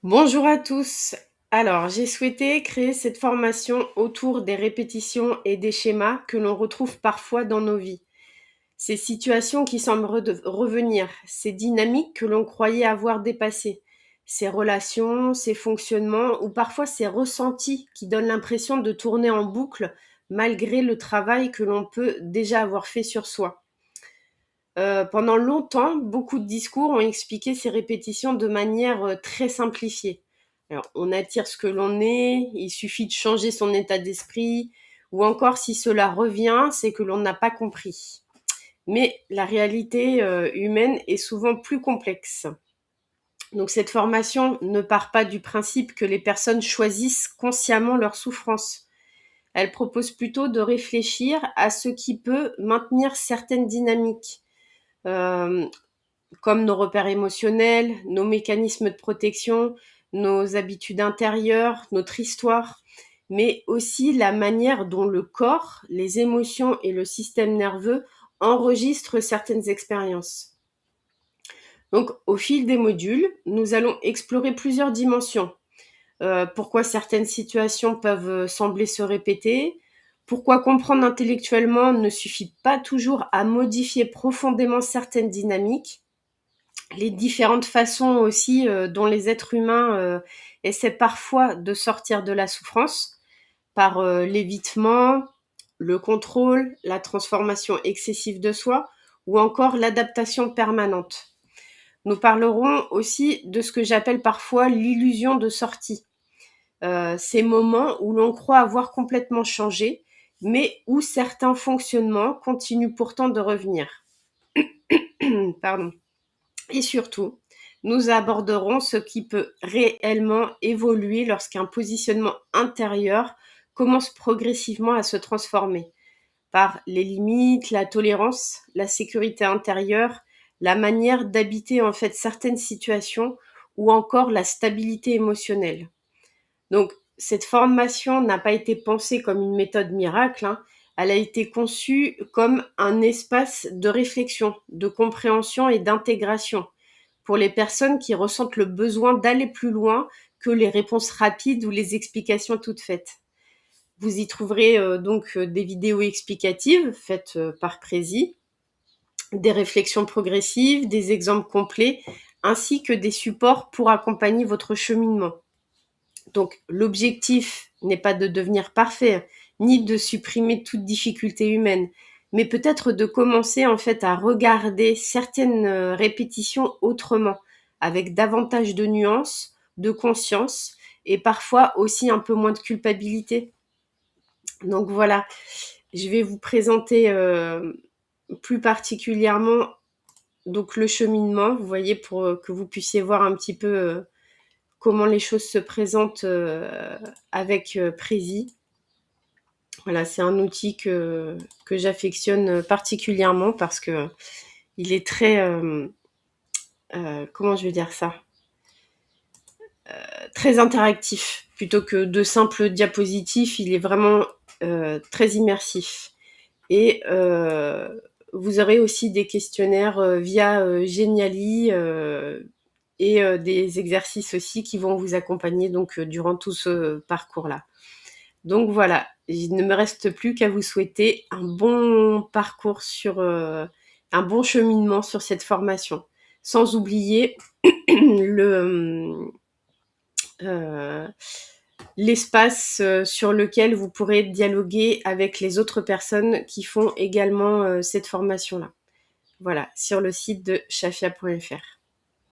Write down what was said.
Bonjour à tous. Alors, j'ai souhaité créer cette formation autour des répétitions et des schémas que l'on retrouve parfois dans nos vies. Ces situations qui semblent revenir, ces dynamiques que l'on croyait avoir dépassées, ces relations, ces fonctionnements ou parfois ces ressentis qui donnent l'impression de tourner en boucle malgré le travail que l'on peut déjà avoir fait sur soi. Pendant longtemps, beaucoup de discours ont expliqué ces répétitions de manière très simplifiée. Alors, on attire ce que l'on est, il suffit de changer son état d'esprit, ou encore si cela revient, c'est que l'on n'a pas compris. Mais la réalité humaine est souvent plus complexe. Donc cette formation ne part pas du principe que les personnes choisissent consciemment leur souffrance. Elle propose plutôt de réfléchir à ce qui peut maintenir certaines dynamiques. Euh, Comme nos repères émotionnels, nos mécanismes de protection, nos habitudes intérieures, notre histoire, mais aussi la manière dont le corps, les émotions et le système nerveux enregistrent certaines expériences. Donc, au fil des modules, nous allons explorer plusieurs dimensions. Pourquoi certaines situations peuvent sembler se répéter, pourquoi comprendre intellectuellement ne suffit pas toujours à modifier profondément certaines dynamiques, les différentes façons aussi dont les êtres humains essaient parfois de sortir de la souffrance par l'évitement, le contrôle, la transformation excessive de soi ou encore l'adaptation permanente. Nous parlerons aussi de ce que j'appelle parfois l'illusion de sortie. Ces moments où l'on croit avoir complètement changé, mais où certains fonctionnements continuent pourtant de revenir. Pardon. Et surtout, nous aborderons ce qui peut réellement évoluer lorsqu'un positionnement intérieur commence progressivement à se transformer par les limites, la tolérance, la sécurité intérieure, la manière d'habiter en fait certaines situations ou encore la stabilité émotionnelle. Donc cette formation n'a pas été pensée comme une méthode miracle, hein. Elle a été conçue comme un espace de réflexion, de compréhension et d'intégration pour les personnes qui ressentent le besoin d'aller plus loin que les réponses rapides ou les explications toutes faites. Vous y trouverez des vidéos explicatives faites par Prési, des réflexions progressives, des exemples complets, ainsi que des supports pour accompagner votre cheminement. Donc l'objectif n'est pas de devenir parfait, ni de supprimer toute difficulté humaine, mais peut-être de commencer en fait à regarder certaines répétitions autrement, avec davantage de nuances, de conscience et parfois aussi un peu moins de culpabilité. Donc voilà, je vais vous présenter plus particulièrement donc le cheminement, vous voyez, pour que vous puissiez voir un petit peu comment les choses se présentent avec Prési. Voilà, c'est un outil que j'affectionne particulièrement parce que il est très, comment je vais dire ça, très interactif. Plutôt que de simples diapositives, il est vraiment très immersif. Et vous aurez aussi des questionnaires via Geniali et des exercices aussi qui vont vous accompagner donc durant tout ce parcours-là. Donc voilà, il ne me reste plus qu'à vous souhaiter un bon parcours un bon cheminement sur cette formation. Sans oublier le, euh, l'espace sur lequel vous pourrez dialoguer avec les autres personnes qui font également cette formation-là. Voilà, sur le site de shafia.fr.